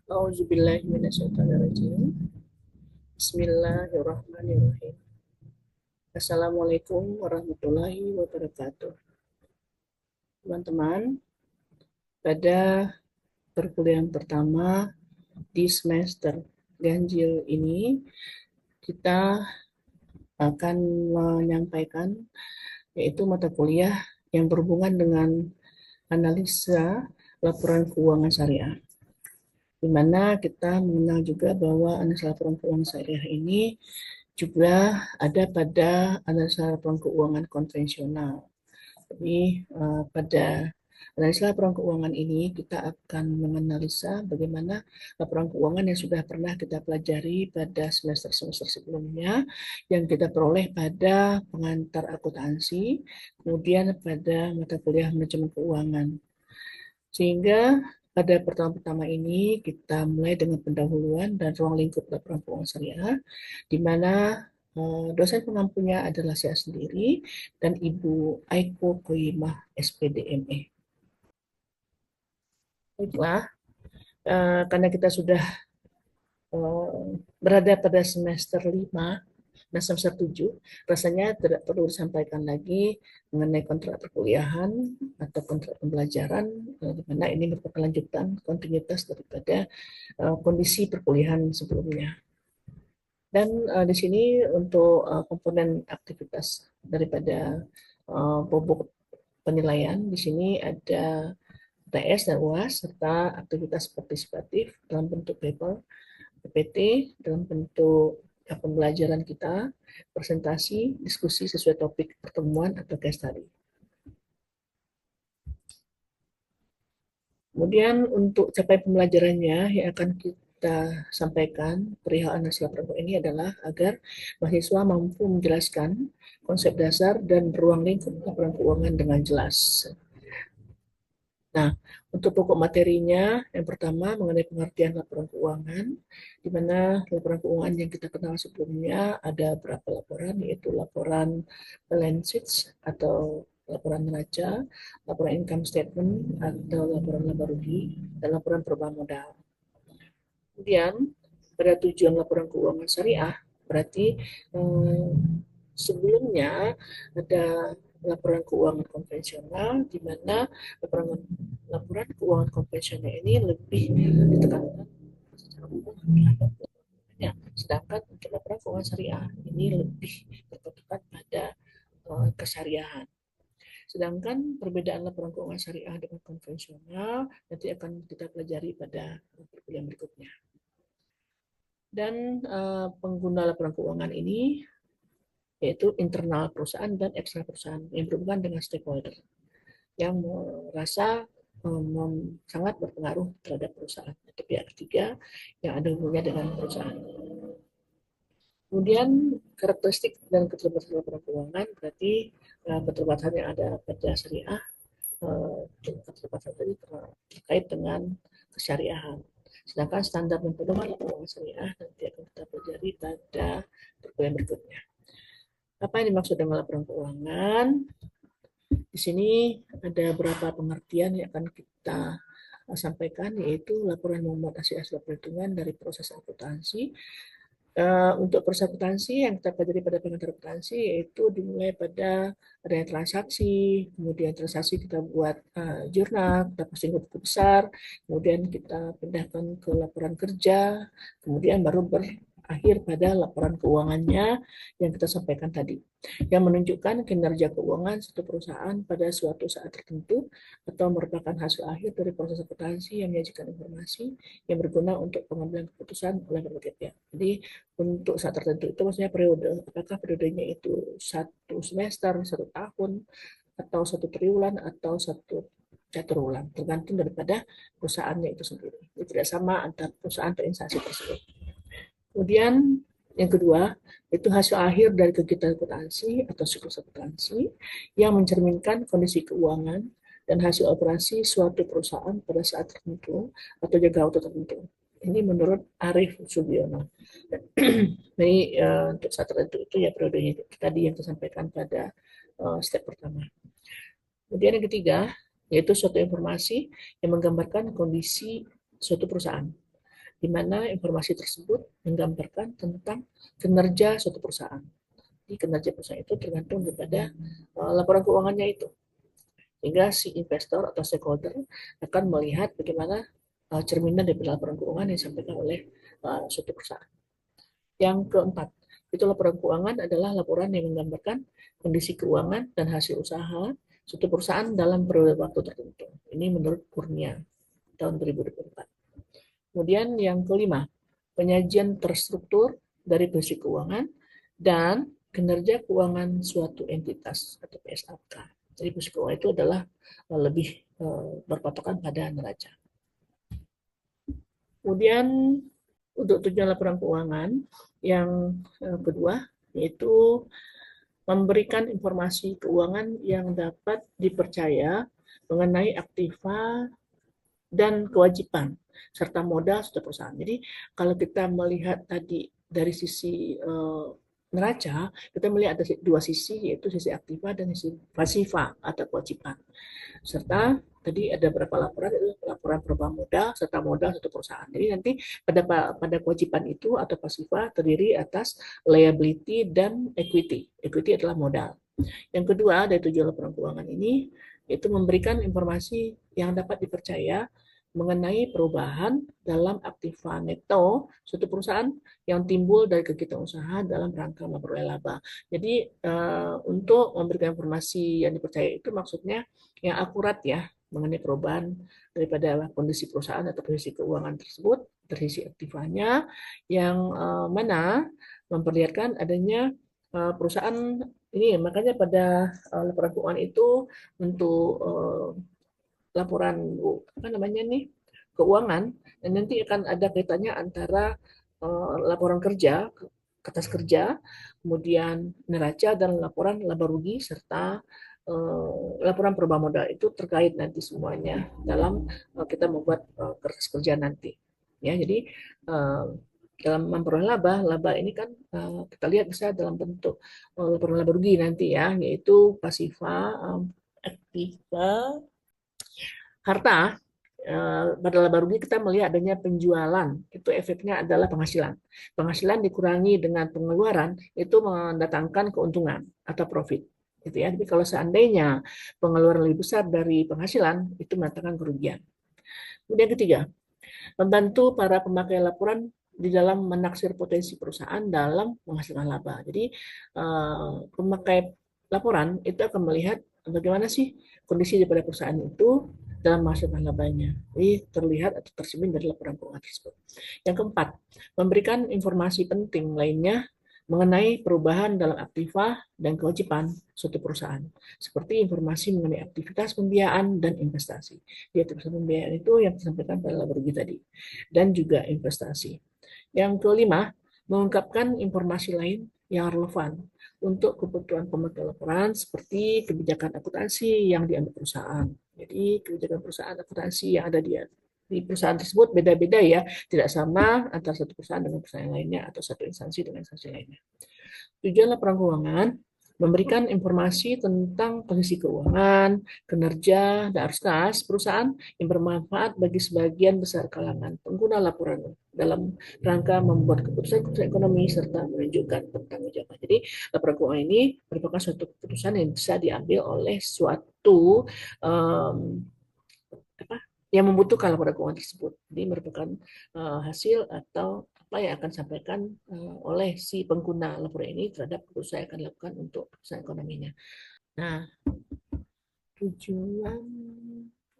Auzubillahiminasyaitonirrajim. Bismillahirrahmanirrahim. Assalamualaikum warahmatullahi wabarakatuh. Teman-teman, pada perkuliahan pertama di semester ganjil ini, kita akan menyampaikan yaitu mata kuliah yang berhubungan dengan analisa laporan keuangan syariah, di mana kita mengenal juga bahwa analisa laporan keuangan syariah ini juga ada pada analisa laporan keuangan konvensional. Jadi pada analisa laporan keuangan ini kita akan menganalisa bagaimana laporan keuangan yang sudah pernah kita pelajari pada semester-semester sebelumnya yang kita peroleh pada pengantar akuntansi, kemudian pada mata kuliah manajemen keuangan. Sehingga pada pertama-tama ini kita mulai dengan pendahuluan dan ruang lingkup laporan keuangan syariah, di mana dosen pengampunya adalah saya sendiri dan Ibu Aiko Koyimah SPDME. Baiklah, karena kita sudah berada pada semester 5 dan semester 7, rasanya tidak perlu disampaikan lagi mengenai kontrak perkuliahan atau kontrak pembelajaran, di mana ini merupakan lanjutan kontinuitas daripada kondisi perkuliahan sebelumnya. Dan di sini untuk komponen aktivitas daripada bobot penilaian, di sini ada TS dan UAS serta aktivitas partisipatif dalam bentuk paper, PPT dalam bentuk pembelajaran kita, presentasi, diskusi sesuai topik pertemuan atau case study. Kemudian untuk capaian pembelajarannya yang akan kita sampaikan perihal analisa laporan ini adalah agar mahasiswa mampu menjelaskan konsep dasar dan ruang lingkup laporan keuangan dengan jelas. Nah, untuk pokok materinya, yang pertama mengenai pengertian laporan keuangan, di mana laporan keuangan yang kita kenal sebelumnya ada berapa laporan, yaitu laporan balance sheet atau laporan neraca, laporan income statement atau laporan laba rugi, dan laporan perubahan modal. Kemudian, pada tujuan laporan keuangan syariah, berarti sebelumnya ada laporan keuangan konvensional, di mana laporan keuangan konvensional ini lebih ditekankan secara umum terhadap laporannya, sedangkan untuk laporan keuangan syariah ini lebih berpedoman pada kesyariahan. Sedangkan perbedaan laporan keuangan syariah dengan konvensional nanti akan kita pelajari pada perkuliahan berikutnya. Dan pengguna laporan keuangan ini yaitu internal perusahaan dan eksternal perusahaan yang berhubungan dengan stakeholder yang merasa sangat berpengaruh terhadap perusahaan atau pihak ketiga yang ada hubungannya dengan perusahaan. Kemudian karakteristik dan keterlibatan laporan keuangan berarti keterlibatan yang ada pada syariah, keterlibatan tadi terkait dengan kesyariahan. Sedangkan standar dan pedoman laporan syariah nanti akan kita pelajari pada perkuliahan berikutnya. Apa yang dimaksud dengan laporan keuangan? Di sini ada beberapa pengertian yang akan kita sampaikan, yaitu laporan memuat hasil perhitungan dari proses akuntansi. Untuk proses akuntansi yang kita pelajari pada pengantar akuntansi yaitu dimulai pada adanya transaksi, kemudian transaksi kita buat jurnal, kita posting buku besar, kemudian kita pindahkan ke laporan kerja, kemudian baru berakhir pada laporan keuangannya yang kita sampaikan tadi, yang menunjukkan kinerja keuangan suatu perusahaan pada suatu saat tertentu atau merupakan hasil akhir dari proses akuntansi yang menyajikan informasi yang berguna untuk pengambilan keputusan oleh berbagai pihak. Jadi untuk saat tertentu itu maksudnya periode, apakah periodenya itu 1 semester, 1 tahun, atau 1 triwulan, atau 1 catur tergantung daripada perusahaannya itu sendiri. Jadi tidak sama antar perusahaan atau instansi tersebut. Kemudian yang kedua, itu hasil akhir dari kegiatan akuntansi atau siklus akuntansi yang mencerminkan kondisi keuangan dan hasil operasi suatu perusahaan pada saat tertentu atau jangka waktu tertentu. Ini menurut Arif Subiono. Jadi untuk saat tertentu itu ya periodenya tadi yang disampaikan pada step pertama. Kemudian yang ketiga, yaitu suatu informasi yang menggambarkan kondisi suatu perusahaan. di mana informasi tersebut menggambarkan tentang kinerja suatu perusahaan. Di kinerja perusahaan itu tergantung daripada laporan keuangannya itu. Sehingga si investor atau stakeholder akan melihat bagaimana cerminan dari laporan keuangan yang disampaikan oleh suatu perusahaan. Yang keempat, itu laporan keuangan adalah laporan yang menggambarkan kondisi keuangan dan hasil usaha suatu perusahaan dalam periode waktu tertentu. Ini menurut Kurnia tahun 2024. Kemudian yang kelima, penyajian terstruktur dari posisi keuangan dan kinerja keuangan suatu entitas atau PSAK. Jadi posisi keuangan itu adalah lebih berpatokan pada neraca. Kemudian untuk tujuan laporan keuangan yang kedua yaitu memberikan informasi keuangan yang dapat dipercaya mengenai aktiva dan kewajiban serta modal suatu perusahaan. Jadi kalau kita melihat tadi dari sisi neraca, kita melihat ada dua sisi, yaitu sisi aktiva dan sisi pasiva atau kewajiban. Serta tadi ada beberapa laporan, itu laporan perubahan modal serta modal satu perusahaan. Jadi nanti pada kewajiban itu atau pasiva terdiri atas liability dan equity. Equity adalah modal. Yang kedua dari tujuan laporan keuangan ini yaitu memberikan informasi yang dapat dipercaya mengenai perubahan dalam aktiva neto suatu perusahaan yang timbul dari kegiatan usaha dalam rangka memperoleh laba. Jadi untuk memberikan informasi yang dipercaya itu maksudnya yang akurat ya mengenai perubahan daripada kondisi perusahaan atau kondisi keuangan tersebut dari sisi aktivanya yang mana memperlihatkan adanya perusahaan ini. Makanya pada laporan keuangan itu untuk laporan apa namanya nih keuangan dan nanti akan ada kaitannya antara laporan kerja, kertas kerja, kemudian neraca dan laporan laba rugi serta laporan perubahan modal itu terkait nanti semuanya dalam kita membuat kertas kerja nanti. Ya, jadi dalam memperoleh laba ini kan kita lihat bisa dalam bentuk laporan laba rugi nanti ya, yaitu pasiva, aktiva, harta. Pada laba rugi kita melihat adanya penjualan, itu efeknya adalah penghasilan. Penghasilan dikurangi dengan pengeluaran itu mendatangkan keuntungan atau profit. Gitu ya. Jadi kalau seandainya pengeluaran lebih besar dari penghasilan itu mendatangkan kerugian. Kemudian ketiga, membantu para pemakai laporan di dalam menaksir potensi perusahaan dalam menghasilkan laba. Jadi pemakai laporan itu akan melihat bagaimana sih kondisi daripada perusahaan itu dalam menghasilkan labanya. Jadi terlihat atau tercermin dari laporan keuangan tersebut. Yang keempat, memberikan informasi penting lainnya mengenai perubahan dalam aktiva dan kewajiban suatu perusahaan, seperti informasi mengenai aktivitas pembiayaan dan investasi. Di aktivitas pembiayaan itu yang disampaikan pada laba rugi tadi, dan juga investasi. Yang kelima, mengungkapkan informasi lain yang relevan untuk kebutuhan pemakai laporan seperti kebijakan akuntansi yang diambil perusahaan. Jadi kebijakan perusahaan akuntansi yang ada di perusahaan tersebut beda-beda ya, tidak sama antara satu perusahaan dengan perusahaan lainnya atau satu instansi dengan instansi lainnya. Tujuan laporan keuangan memberikan informasi tentang kondisi keuangan, kinerja, dan arus kas perusahaan yang bermanfaat bagi sebagian besar kalangan pengguna laporan dalam rangka membuat keputusan ekonomi serta menunjukkan pertanggungjawaban. Jadi laporan keuangan ini merupakan suatu keputusan yang bisa diambil oleh suatu yang membutuhkan laporan keuangan tersebut. Jadi merupakan hasil atau apa yang akan disampaikan oleh si pengguna laporan ini terhadap keputusan yang akan dilakukan untuk keputusan ekonominya. Nah, tujuan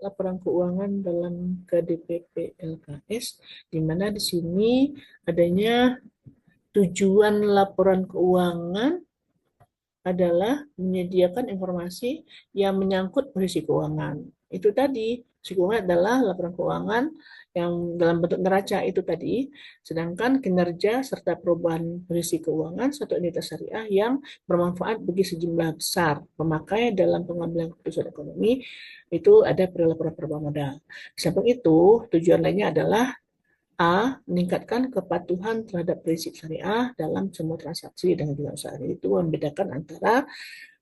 laporan keuangan dalam KDPP LKS, di mana di sini adanya tujuan laporan keuangan adalah menyediakan informasi yang menyangkut posisi keuangan. Itu tadi, posisi keuangan adalah laporan keuangan yang dalam bentuk neraca itu tadi, sedangkan kinerja serta perubahan posisi keuangan suatu entitas syariah yang bermanfaat bagi sejumlah besar pemakai dalam pengambilan keputusan ekonomi itu ada pada laporan perubahan modal. Di samping itu, tujuan lainnya adalah A. Meningkatkan kepatuhan terhadap prinsip syariah dalam semua transaksi dan juga usaha. Itu membedakan antara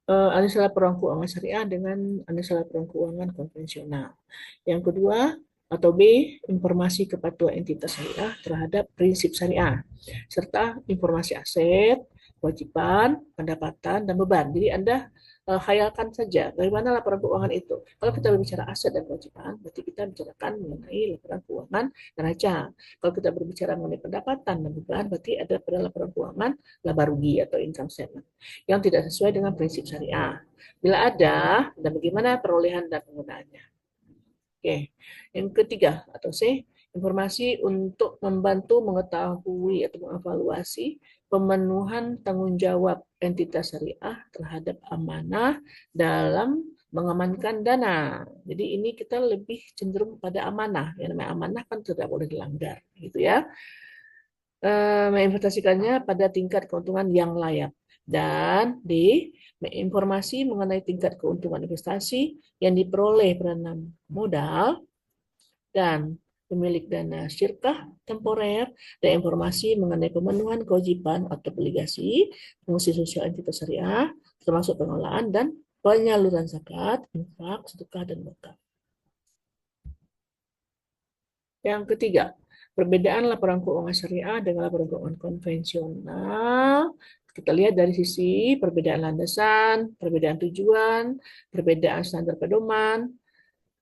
analisa laporan keuangan syariah dengan analisa laporan keuangan konvensional. Yang kedua, Atau B, informasi kepatuhan entitas syariah terhadap prinsip syariah, serta informasi aset, kewajiban, pendapatan, dan beban. Jadi Anda khayalkan saja bagaimana laporan keuangan itu. Kalau kita berbicara aset dan kewajiban, berarti kita bicarakan mengenai laporan keuangan neraca. Kalau kita berbicara mengenai pendapatan dan beban, berarti ada pada laporan keuangan laba rugi atau income statement yang tidak sesuai dengan prinsip syariah. Bila ada, dan bagaimana perolehan dan penggunaannya. Oke, yang ketiga atau C, informasi untuk membantu mengetahui atau mengevaluasi pemenuhan tanggung jawab entitas syariah terhadap amanah dalam mengamankan dana. Jadi ini kita lebih cenderung pada amanah. Yang namanya amanah kan tidak boleh dilanggar, gitu ya. Menginvestasikannya pada tingkat keuntungan yang layak. Dan D, informasi mengenai tingkat keuntungan investasi yang diperoleh penanam modal dan pemilik dana syirkah temporer, dan informasi mengenai pemenuhan kewajiban atau obligasi fungsi sosial entitas syariah, termasuk pengelolaan dan penyaluran zakat, infak, sedekah, dan wakaf. Yang ketiga, perbedaan laporan keuangan syariah dengan laporan keuangan konvensional. Kita lihat dari sisi perbedaan landasan, perbedaan tujuan, perbedaan standar pedoman,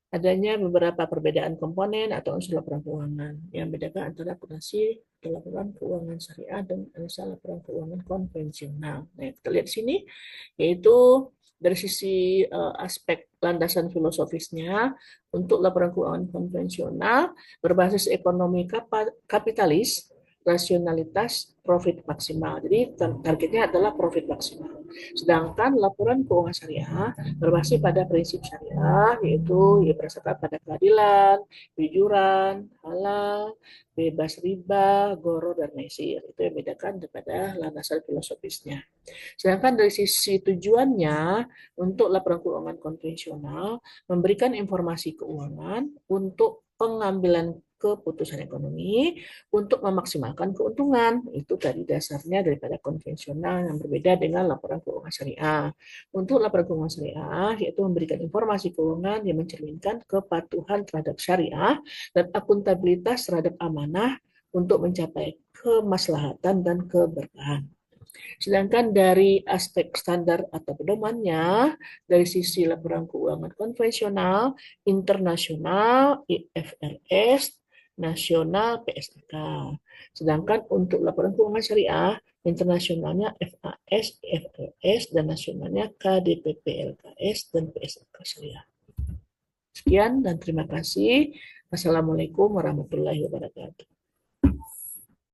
adanya beberapa perbedaan komponen atau unsur laporan keuangan yang membedakan antara akuntansi laporan keuangan syariah dan laporan keuangan konvensional. Nah, kita lihat di sini yaitu dari sisi aspek landasan filosofisnya untuk laporan keuangan konvensional berbasis ekonomi kapitalis, rasionalitas, profit maksimal. Jadi targetnya adalah profit maksimal. Sedangkan laporan keuangan syariah berbasis pada prinsip syariah, yaitu ya berdasarkan pada keadilan, kejujuran, halal, bebas riba, goro, dan mesir. Itu yang membedakan daripada landasan filosofisnya. Sedangkan dari sisi tujuannya, untuk laporan keuangan konvensional, memberikan informasi keuangan untuk pengambilan keputusan ekonomi untuk memaksimalkan keuntungan. Itu tadi dasarnya daripada konvensional yang berbeda dengan laporan keuangan syariah. Untuk laporan keuangan syariah, yaitu memberikan informasi keuangan yang mencerminkan kepatuhan terhadap syariah dan akuntabilitas terhadap amanah untuk mencapai kemaslahatan dan keberkahan. Sedangkan dari aspek standar atau pedomannya, dari sisi laporan keuangan konvensional, internasional, IFRS, nasional, PSK. Sedangkan untuk laporan keuangan syariah, internasionalnya FAS, IFRS, dan nasionalnya KDPP, LKS, dan PSK syariah. Sekian dan terima kasih. Wassalamualaikum warahmatullahi wabarakatuh.